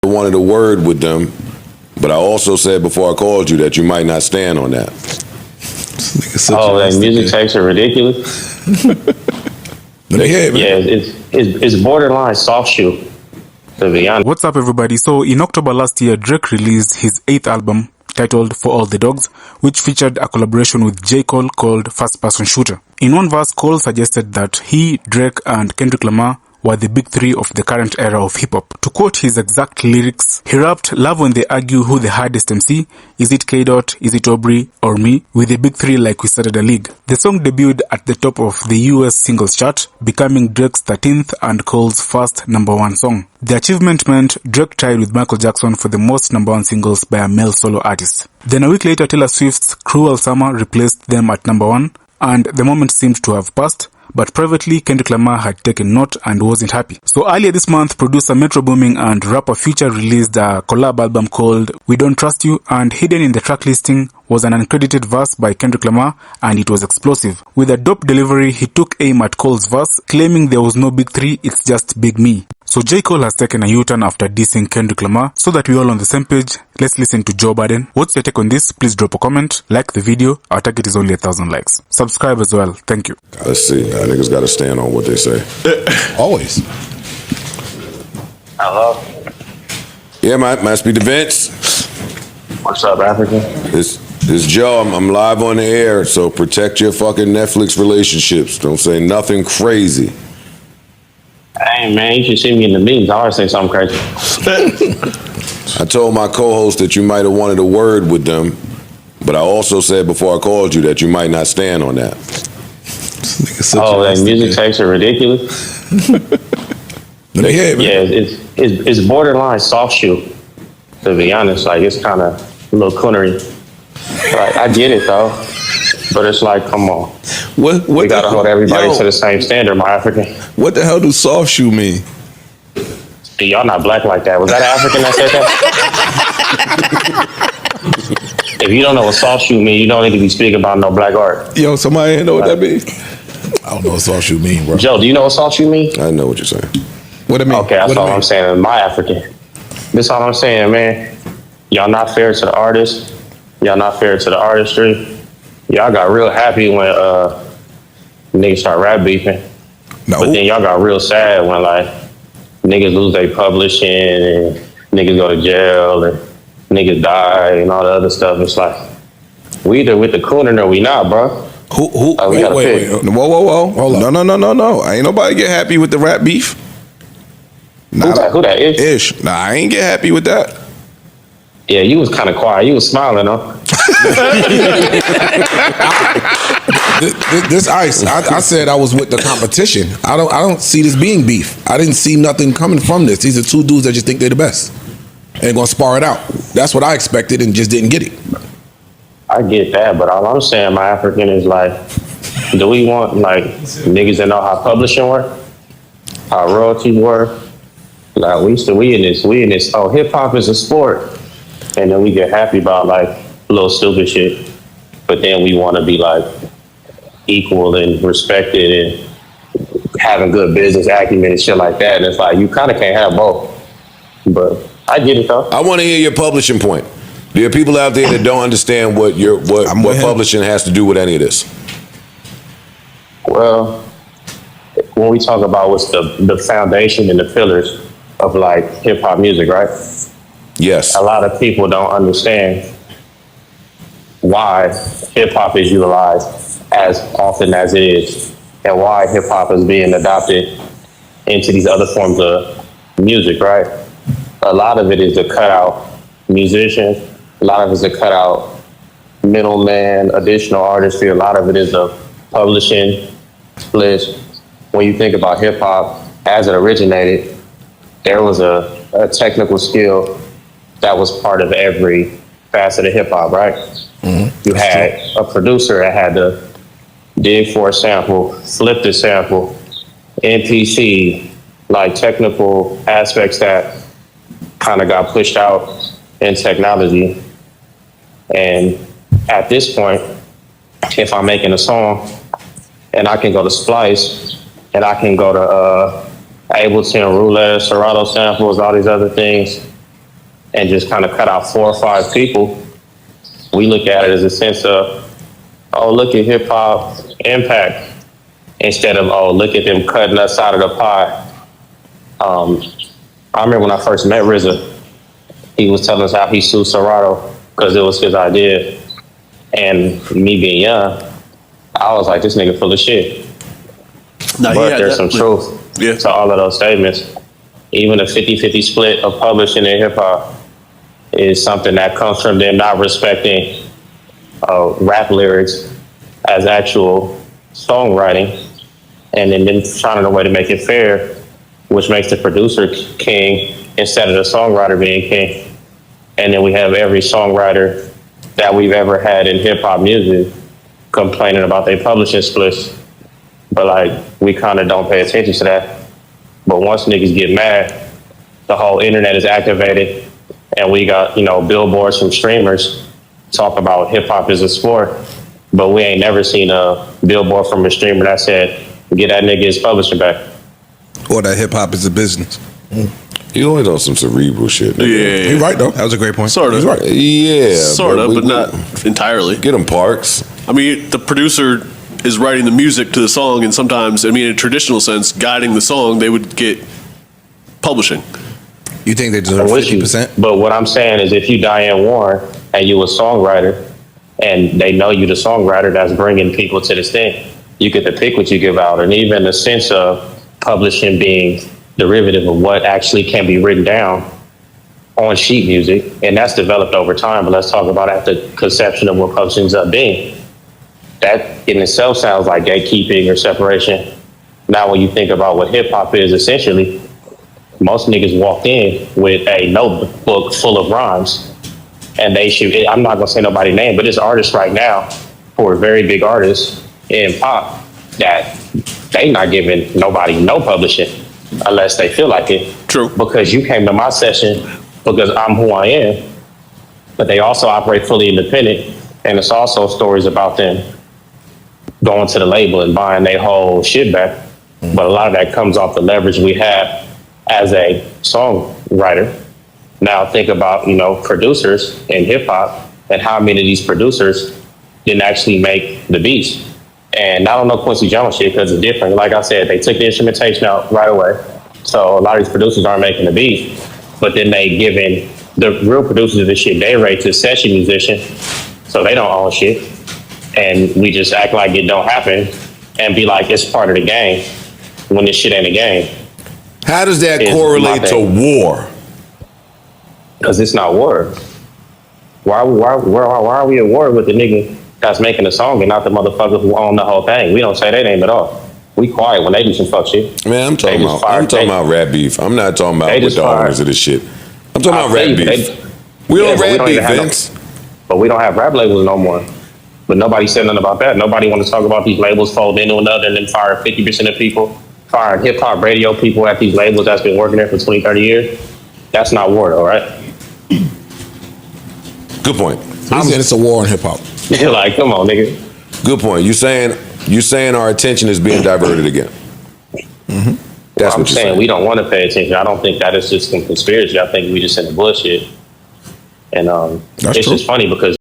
wanted a word with them, but I also said before I called you that you might not stand on that. Oh, that music takes are ridiculous. It's borderline soft shoe, to be honest. What's up, everybody? So in October last year, Drake released his 8th album titled For All the Dogs, which featured a collaboration with J. Cole called First Person Shooter. In one verse, Cole suggested that he, Drake, and Kendrick Lamar were the big three of the current era of hip-hop. To quote his exact lyrics, he rapped, "Love when they argue who the hardest MC, is it K-Dot, is it Aubrey, or me, with the big three like we started a league." The song debuted at the top of the US singles chart, becoming Drake's 13th and Cole's first #1 song. The achievement meant Drake tied with Michael Jackson for the most #1 singles by a male solo artist. Then a week later, Taylor Swift's Cruel Summer replaced them at #1, and the moment seemed to have passed. But privately, Kendrick Lamar had taken note and wasn't happy. So earlier this month, producer Metro Booming and rapper Future released a collab album called We Don't Trust You, and hidden in the track listing was an uncredited verse by Kendrick Lamar, and it was explosive. With a dope delivery, he took aim at Cole's verse, claiming there was no big three, it's just big me. So J. Cole has taken a U-turn after dissing Kendrick Lamar. So that we're all on the same page, let's listen to Joe Budden. What's your take on this? Please drop a comment, like the video. Our target is only 1,000 likes. Subscribe as well. Thank you. Let's see. Niggas gotta stand on what they say. Always. Hello? Yeah, might speak to Vince. What's up, African? This Joe. I'm live on the air, so protect your fucking Netflix relationships. Don't say nothing crazy. Hey, man, you should see me in the meetings. I always say something crazy. I told my co-host that you might have wanted a word with them, but I also said before I called you that you might not stand on that. Oh, that music takes are ridiculous. It's borderline soft shoe, to be honest. Like, it's kind of a little coonery. Like, I get it though, but it's like, come on. What we gotta hold everybody to the same standard, my African. What the hell do soft shoe mean? Y'all not black like that. Was that an African that said that? If you don't know what soft shoe mean, you don't need to be speaking about no black art. Yo, somebody ain't know what that means. I don't know what soft shoe mean, bro. Joe, do you know what soft shoe mean? I know what you're saying. What it mean? Okay, that's all I'm saying. My African. This all I'm saying, man. Y'all not fair to the artists. Y'all not fair to the artistry. Y'all got real happy when niggas start rap beefing. No. But then y'all got real sad when like niggas lose their publishing and niggas go to jail and niggas die and all the other stuff. It's like we either with the cooner or we not, bro. Who? Wait. Whoa. Hold on. No. Ain't nobody get happy with the rap beef. Nah, who that is? Ish. Nah, I ain't get happy with that. Yeah, you was kind of quiet. You was smiling, huh? This ice. I said I was with the competition. I don't see this being beef. I didn't see nothing coming from this. These are two dudes that just think they're the best and gonna spar it out. That's what I expected and just didn't get it. I get that, but all I'm saying, my African, is like, do we want like niggas that know how publishing work, how royalties work? Like we in this. Oh, hip hop is a sport, and then we get happy about like little stupid shit, but then we want to be like equal and respected and having good business acumen and shit like that. And it's like you kind of can't have both. But I get it though. I want to hear your publishing point. There are people out there that don't understand what publishing has to do with any of this. Well, when we talk about what's the foundation and the pillars of like hip hop music, right? Yes. A lot of people don't understand why hip hop is utilized as often as it is, and why hip hop is being adopted into these other forms of music, right? A lot of it is to cut out musicians. A lot of it is to cut out middleman, additional artistry. A lot of it is the publishing list. When you think about hip hop as it originated, there was a technical skill that was part of every facet of hip hop, right? Mm-hmm. You had a producer that had to dig for a sample, flip the sample, NPC, like technical aspects that kind of got pushed out in technology. And at this point, if I'm making a song and I can go to Splice and I can go to Ableton, Roulette, Serato samples, all these other things, and just kind of cut out 4 or 5 people, we look at it as a sense of, oh, look at hip hop impact, instead of, oh, look at them cutting us out of the pie. I remember when I first met RZA, he was telling us how he sued Serato because it was his idea. And me being young, I was like, this nigga full of shit. Now, But there's some truth to all of those statements. Even a 50-50 split of publishing in hip hop is something that comes from them not respecting rap lyrics as actual songwriting, and then them finding a way to make it fair, which makes the producer king instead of the songwriter being king. And then we have every songwriter that we've ever had in hip hop music complaining about their publishing splits. But like, we kind of don't pay attention to that. But once niggas get mad, the whole internet is activated, and we got, billboards from streamers talk about hip hop as a sport. But we ain't never seen a billboard from a streamer that said, get that nigga his publishing back. Or that hip hop is a business. You always on some cerebral shit. Yeah, Nigga. He's right though. That was a great point. Sort of. He's right. Yeah. Sort of, but not entirely. Get them Parks. I mean, the producer is writing the music to the song, and sometimes, in a traditional sense, guiding the song, they would get publishing. You think they deserve 50%? But what I'm saying is, if you Diane Warren and you a songwriter, and they know you the songwriter that's bringing people to this thing, you get to pick what you give out. And even the sense of publishing being derivative of what actually can be written down on sheet music, and that's developed over time. But let's talk about at the conception of what publishing ends up being. That in itself sounds like gatekeeping or separation. Now, when you think about what hip hop is, essentially, most niggas walked in with a notebook full of rhymes, and they should. I'm not gonna say nobody's name, but there's artists right now who are very big artists in pop that they not giving nobody no publishing unless they feel like it. True. Because you came to my session because I'm who I am, but they also operate fully independent, and it's also stories about them going to the label and buying their whole shit back. But a lot of that comes off the leverage we have as a songwriter. Now think about, producers in hip hop and how many of these producers didn't actually make the beats. And I don't know Quincy Jones shit because it's different. Like I said, they took the instrumentation out right away. So a lot of these producers aren't making the beat, but then they giving the real producers of this shit day rate to session musician. So they don't own shit. And we just act like it don't happen and be like, it's part of the game when this shit ain't a game. How does that It's correlate my to thing. war? Because it's not war. Why are we at war with the nigga that's making the song and not the motherfucker who own the whole thing? We don't say their name at all. We quiet when they do some fuck shit. Man, I'm talking about rap beef. I'm not talking about with the owners of this shit. I'm talking about rap beef. We don't rap beef, Vince. But we don't have rap labels no more. But nobody said nothing about that. Nobody want to talk about these labels folding into another and then firing 50% of people, firing hip hop radio people at these labels that's been working there for 20, 30 years. That's not war though, right? Good point. I'm saying it's a war on hip hop. You're like, come on, nigga. Good point. You saying our attention is being diverted again. Mm-hmm. That's I'm what you're saying. saying. We don't want to pay attention. I don't think that is just some conspiracy. I think we just in the bullshit. And That's it's true. just funny because